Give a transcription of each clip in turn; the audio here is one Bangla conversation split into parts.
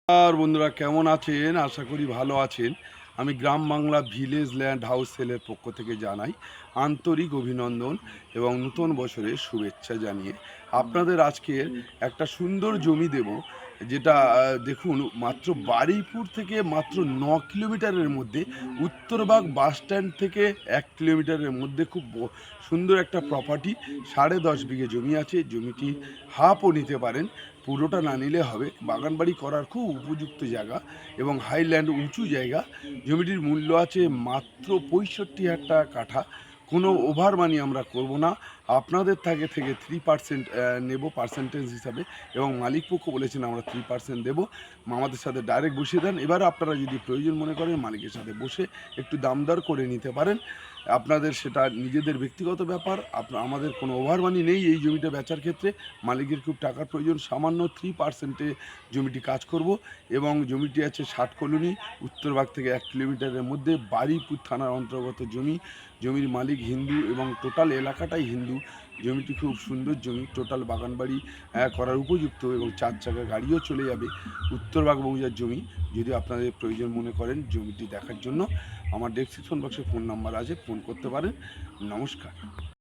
আর বন্ধুরা কেমন আছেন? আশা করি ভালো আছেন। আমি গ্রাম বাংলা ভিলেজ ল্যান্ড হাউস সেলের পক্ষ থেকে জানাই আন্তরিক অভিনন্দন এবং নূতন বছরের শুভেচ্ছা জানিয়ে আপনাদের আজকের একটা সুন্দর জমি দেব, যেটা দেখুন মাত্র বারুইপুর থেকে মাত্র 9 কিলোমিটারের মধ্যে, উত্তরবাগ বাস স্ট্যান্ড থেকে 1 কিলোমিটারের মধ্যে খুব সুন্দর একটা প্রপার্টি। 10.5 বিঘে জমি আছে। জমিটি হাফও নিতে পারেন, পুরোটা না নিলে হবে। বাগানবাড়ি করার খুব উপযুক্ত জায়গা এবং হাইল্যান্ড উঁচু জায়গা। জমিটির মূল্য আছে মাত্র 65,000 টাকা কাঠা। কোনো ওভার মানি আমরা করব না। আপনাদের থেকে 3% নেব পার্সেন্টেজ হিসাবে, এবং মালিকপক্ষ বলেছেন আমরা 3% দেবো। আমাদের সাথে ডাইরেক্ট বসিয়ে দেন। এবার আপনারা যদি প্রয়োজন মনে করেন মালিকের সাথে বসে একটু দামদর করে নিতে পারেন। আপনাদের সেটা নিজেদের ব্যক্তিগত ব্যাপার। আমাদের কোনো ওভার মানি নেই এই জমিটা বেচার ক্ষেত্রে। মালিকের খুব টাকার প্রয়োজন, সামান্য 3%-এ জমিটি কাজ করব। এবং জমিটি আছে 60 কলোনি, উত্তরবাগ থেকে 1 কিলোমিটারের মধ্যে, বারুইপুর থানার অন্তর্গত জমি। জমির মালিক হিন্দু এবং টোটাল এলাকাটাই হিন্দু। জমিটি খুব সুন্দর জমি, টোটাল বাগানবাড়ি করার উপযুক্ত এবং 4 চাকা গাড়িও চলে যাবে। উত্তরবাগ মৌজার জমি। যদি আপনাদের প্রয়োজন মনে করেন জমিটি দেখার জন্য, আমার ডেসক্রিপশন বক্সে ফোন নাম্বার আছে, ফোন করতে পারেন। নমস্কার।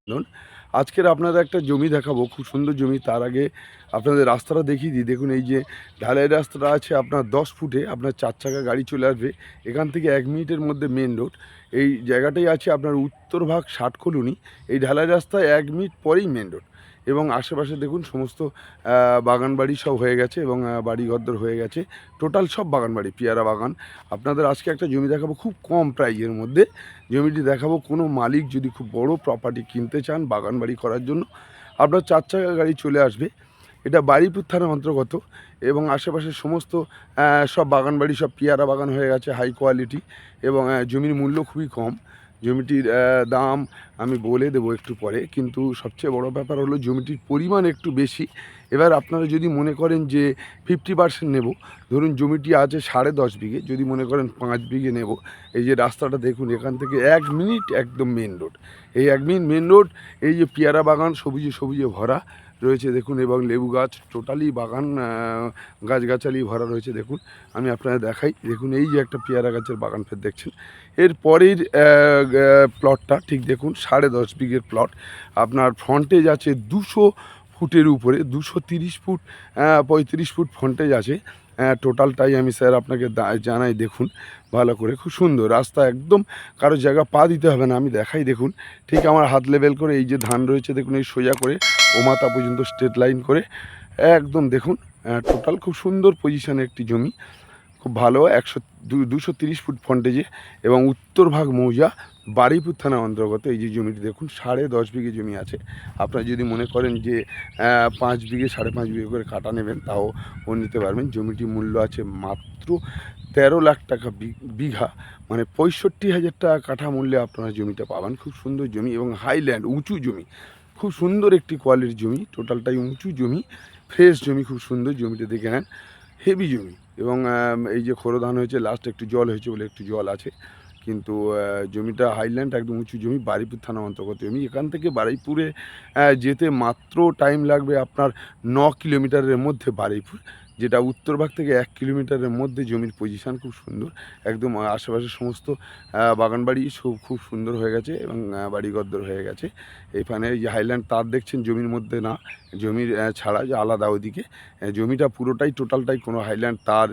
ধরুন আজকের আপনাদের একটা জমি দেখাবো, খুব সুন্দর জমি। তার আগে আপনাদের রাস্তাটা দেখিয়ে দিই। দেখুন এই যে ঢালাই রাস্তাটা আছে আপনার 10 ফুটে, আপনার 4 চাকা গাড়ি চলে আসবে এখান থেকে 1 মিনিটের মধ্যে মেন রোড। এই জায়গাটাই আছে আপনার উত্তরভাগ 60 কলোনি। এই ঢালাই রাস্তায় 1 মিনিট পরেই মেন রোড। এবং আশেপাশে দেখুন সমস্ত বাগানবাড়ি সব হয়ে গেছে এবং বাড়ি ঘরদর হয়ে গেছে। টোটাল সব বাগানবাড়ি, পেয়ারা বাগান। আপনাদের আজকে একটা জমি দেখাবো খুব কম প্রাইজের মধ্যে। জমিটি দেখাবো, কোনো মালিক যদি খুব বড় প্রপার্টি কিনতে চান বাগানবাড়ি করার জন্য, আপনার 4 চাকা গাড়ি চলে আসবে। এটা বারুইপুর থানার অন্তর্গত এবং আশেপাশের সমস্ত সব বাগানবাড়ি, সব পেয়ারা বাগান হয়ে গেছে, হাই কোয়ালিটি। এবং জমির মূল্য খুবই কম। জমিটির দাম আমি বলে দেবো একটু পরে, কিন্তু সবচেয়ে বড় ব্যাপার হলো জমিটির পরিমাণ একটু বেশি। এবার আপনারা যদি মনে করেন যে 50% নেব, ধরুন জমিটি আছে 10.5 বিঘে, যদি মনে করেন 5 বিঘে নেব, এই যে রাস্তাটা দেখুন এখান থেকে 1 মিনিট একদম মেন রোড। এই 1 মিনিট মেন রোড। এই যে পেয়ারা বাগান সবুজে সবুজে ভরা রয়েছে দেখুন, এবং লেবু গাছ, টোটালি বাগান গাছগাছালি ভরা রয়েছে। দেখুন আমি আপনাদের দেখাই, দেখুন এই যে একটা পেয়ারা গাছের বাগান ফের দেখছেন। এর পরের প্লটটা ঠিক দেখুন, 10.5 বিঘের প্লট। আপনার ফ্রন্টেজ আছে 200 ফুটের উপরে, 230 ফুট 35 ফুট ফ্রন্টেজ আছে। টোটালটাই আমি স্যার আপনাকে জানাই, দেখুন ভালো করে। খুব সুন্দর রাস্তা, একদম কারো জায়গা পা দিতে হবে না। আমি দেখাই, দেখুন ঠিক আমার হাত লেভেল করে এই যে ধান রয়েছে দেখুন, এই সোজা করে ও মাথা পর্যন্ত স্ট্রেট লাইন করে একদম দেখুন। টোটাল খুব সুন্দর পজিশানে একটি জমি, খুব ভালো। 230 ফুট ফ্রন্টেজে এবং উত্তরভাগ মৌজা, বারুইপুর থানার অন্তর্গত। এই যে জমিটি দেখুন 10.5 বিঘে জমি আছে। আপনারা যদি মনে করেন যে 5 বিঘে 5.5 বিঘে করে কাটা নেবেন, তাও ও নিতে পারবেন। জমিটির মূল্য আছে মাত্র 13 লাখ টাকা বিঘা, মানে 65,000 টাকা কাঠা মূল্যে আপনারা জমিটা পাবেন। খুব সুন্দর জমি এবং হাইল্যান্ড উঁচু জমি, খুব সুন্দর একটি কোয়ালিটির জমি। টোটালটাই উঁচু জমি, ফ্রেশ জমি, খুব সুন্দর। জমিটা দেখে নেন, হেভি জমি। এবং এই যে খোরো ধান হয়েছে, লাস্ট একটু জল হয়েছে বলে একটু জল আছে, কিন্তু জমিটা হাইল্যান্ড একদম উঁচু জমি, বারুইপুর থানার অন্তর্গত জমি। এখান থেকে বারুইপুরে যেতে মাত্র টাইম লাগবে আপনার 9 কিলোমিটারের মধ্যে বারুইপুর, যেটা উত্তরভাগ থেকে 1 কিলোমিটারের মধ্যে। জমির পজিশান খুব সুন্দর, একদম আশেপাশের সমস্ত বাগানবাড়ি সব খুব সুন্দর হয়ে গেছে এবং বাড়িঘরদর হয়ে গেছে। এখানে এই যে হাইল্যান্ড তার দেখছেন জমির মধ্যে না, জমির ছাড়া যে আলাদা ওইদিকে জমিটা পুরোটাই টোটালটাই কোনো হাইল্যান্ড তার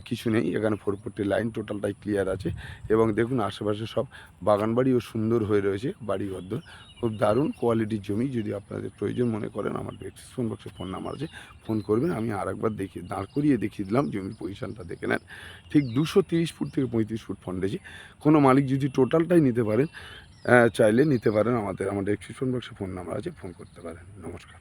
কিছু নেই। এখানে 440 লাইন টোটালটাই ক্লিয়ার আছে। এবং দেখুন আশেপাশে সব বাগানবাড়িও সুন্দর হয়ে রয়েছে, বাড়িঘরদর। খুব দারুণ কোয়ালিটির জমি। যদি আপনাদের প্রয়োজন মনে করেন, আমার ডেসক্রিপশন বক্সে ফোন নাম্বার আছে, ফোন করবেন। আমি আরেকবার দাঁড় করিয়ে দেখিয়ে দিলাম, জমির পজিশানটা দেখে নেন। ঠিক 230 ফুট থেকে 35 ফুট ফ্রন্টেজে। কোনো মালিক যদি টোটালটাই নিতে পারেন, চাইলে নিতে পারেন। আমার ডেসক্রিপশন বক্সে ফোন নাম্বার আছে, ফোন করতে পারেন। নমস্কার।